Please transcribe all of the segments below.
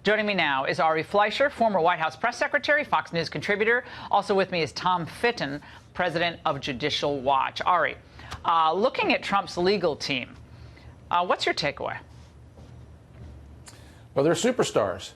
Joining me now is Ari Fleischer, former White House press secretary, Fox News contributor. Also with me is Tom Fitton, president of Judicial Watch. Ari, looking at Trump's legal team, what's your takeaway? Well, they're superstars.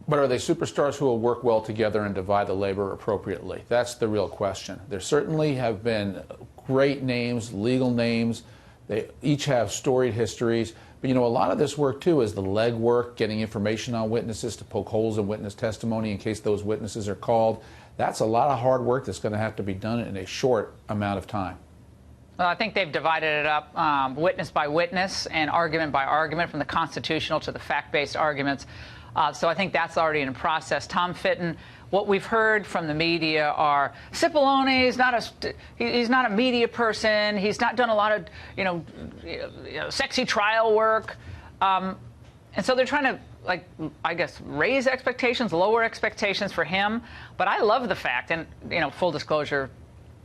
But are they superstars who will work well together and divide the labor appropriately? That's the real question. There certainly have been great names, legal names. They each have storied histories. But, you know, a lot of this work, too, is the legwork, getting information on witnesses to poke holes in witness testimony in case those witnesses are called. That's a lot of hard work that's going to have to be done in a short amount of time. Well, I think they've divided it up witness by witness and argument by argument, from the constitutional to the fact-based arguments. So I think that's already in process. Tom Fitton, what we've heard from the media are Cipollone he's not a media person. He's not done a lot of, sexy trial work. And so they're trying to, I guess, raise expectations, lower expectations for him. But I love the fact, and, full disclosure,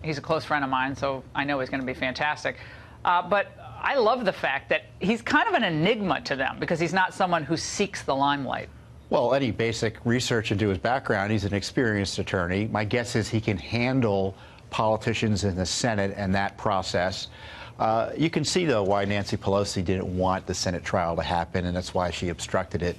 he's a close friend of mine, so I know he's going to be fantastic. But I love the fact that he's kind of an enigma to them because he's not someone who seeks the limelight. Well, any basic research into his background, he's an experienced attorney. My guess is he can handle politicians in the Senate and that process. You can see, though, why Nancy Pelosi didn't want the Senate trial to happen, and that's why she obstructed it,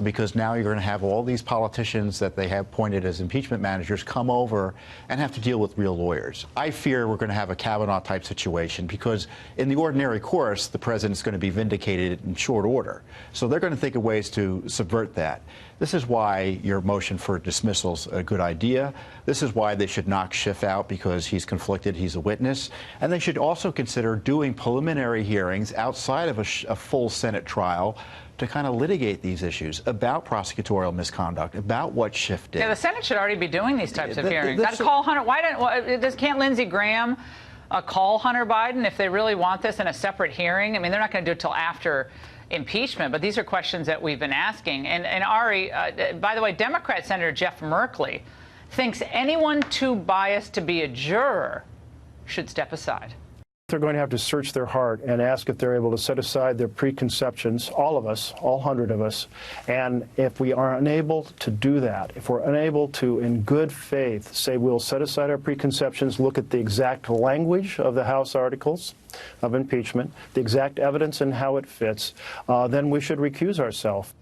because now you're going to have all these politicians that they have appointed as impeachment managers come over and have to deal with real lawyers. I fear we're going to have a Kavanaugh-type situation because in the ordinary course, the president's going to be vindicated in short order. So they're going to think of ways to subvert that. This is why your motion for dismissal is a good idea. This is why they should knock Schiff out because he's conflicted, he's a witness. And they should also consider doing preliminary hearings outside of a full Senate trial to kind of litigate these issues about prosecutorial misconduct, about what Schiff did. Yeah, the Senate should already be doing these types of hearings. Got to call Hunter. Can't Lindsey Graham call Hunter Biden if they really want this in a separate hearing? I mean, they're not going to do it till after impeachment, but these are questions that we've been asking. And Ari, by the way, Democrat Senator Jeff Merkley thinks anyone too biased to be a juror should step aside. They're going to have to search their heart and ask if they're able to set aside their preconceptions, all of us, all 100 of us. And if we are unable to do that, if we're unable to, in good faith, say we'll set aside our preconceptions, look at the exact language of the House articles of impeachment, the exact evidence and how it fits, then we should recuse ourselves.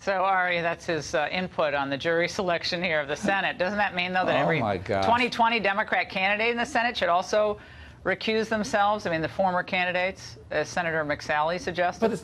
So, Ari, that's his input on the jury selection here of the Senate. Doesn't that mean, though, that every 2020 Democrat candidate in the Senate should also recuse themselves? I mean, the former candidates, as Senator McSally suggested. But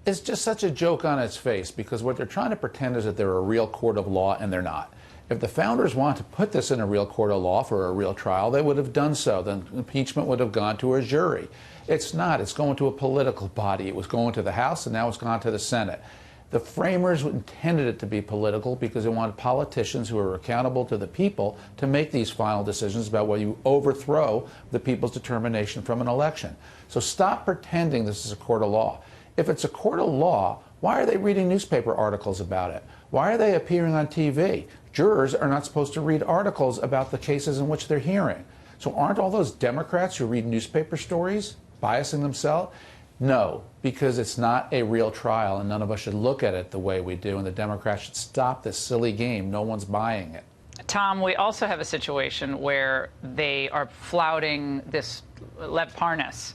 it's just such a joke on its face, because what they're trying to pretend is that they're a real court of law, and they're not. If the founders wanted to put this in a real court of law for a real trial, they would have done so. Then impeachment would have gone to a jury. It's not. It's going to a political body. It was going to the House, and now it's gone to the Senate. The framers intended it to be political because they wanted politicians who are accountable to the people to make these final decisions about whether you overthrow the people's determination from an election. So stop pretending this is a court of law. If it's a court of law, why are they reading newspaper articles about it? Why are they appearing on TV? Jurors are not supposed to read articles about the cases in which they're hearing. So aren't all those Democrats who read newspaper stories biasing themselves? No, because it's not a real trial, and none of us should look at it the way we do, and the Democrats should stop this silly game. No one's buying it. Tom, we also have a situation where they are flouting this Lev Parnas,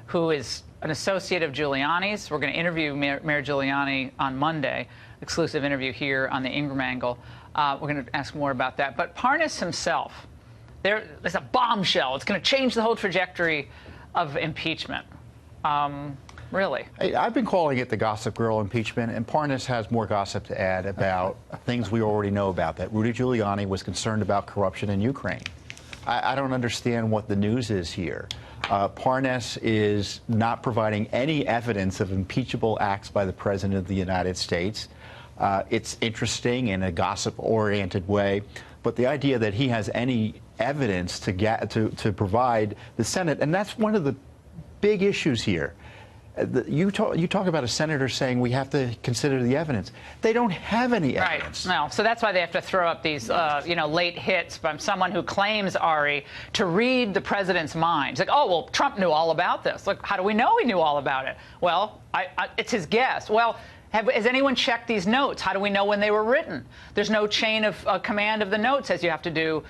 who is an associate of Giuliani's. We're going to interview Mayor Giuliani on Monday, exclusive interview here on the Ingram Angle. We're going to ask more about that. But Parnas himself, there's a bombshell. It's going to change the whole trajectory of impeachment. Really? I've been calling it the Gossip Girl impeachment, and Parnas has more gossip to add about things we already know about, that Rudy Giuliani was concerned about corruption in Ukraine. I don't understand what the news is here. Parnas is not providing any evidence of impeachable acts by the President of the United States. It's interesting in a gossip-oriented way, but the idea that he has any evidence to provide the Senate, and that's one of the big issues here. You talk about a senator saying we have to consider the evidence. They don't have any evidence. Right. No. So that's why they have to throw up these, late hits from someone who claims, Ari, to read the president's mind. It's like, oh, well, Trump knew all about this. Look, how do we know he knew all about it? Well, it's his guess. Well, Has anyone checked these notes? How do we know when they were written? There's no chain of command of the notes, as you have to do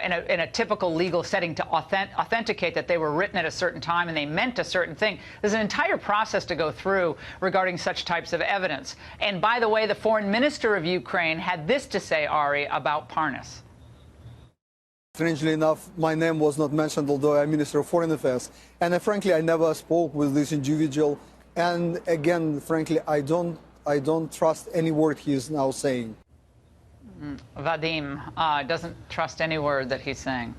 in a typical legal setting to authenticate that they were written at a certain time and they meant a certain thing. There's an entire process to go through regarding such types of evidence. And by the way, the foreign minister of Ukraine had this to say, Ari, about Parnas. Strangely enough, my name was not mentioned, although I'm Minister of Foreign Affairs. And frankly, I never spoke with this individual. And again, frankly, I don't trust any word he is now saying. Vadim doesn't trust any word that he's saying.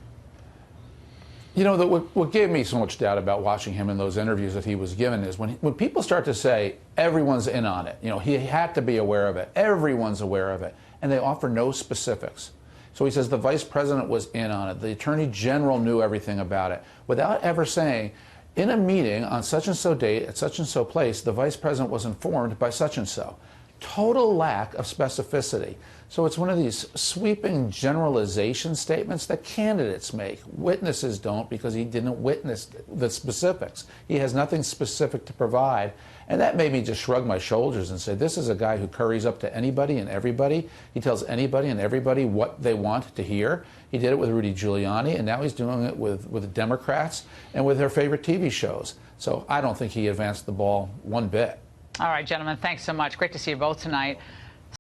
You know, what gave me so much doubt about watching him in those interviews that he was given is when people start to say, everyone's in on it, you know, he had to be aware of it, everyone's aware of it, and they offer no specifics. So he says the vice president was in on it, the attorney general knew everything about it, without ever saying, in a meeting on such and so date at such and so place, the vice president was informed by such and so. Total lack of specificity. So it's one of these sweeping generalization statements that candidates make. Witnesses don't, because he didn't witness the specifics. He has nothing specific to provide. And that made me just shrug my shoulders and say, this is a guy who curries up to anybody and everybody. He tells anybody and everybody what they want to hear. He did it with Rudy Giuliani, and now he's doing it with Democrats and with their favorite TV shows. So I don't think he advanced the ball one bit. All right, gentlemen, thanks so much. Great to see you both tonight.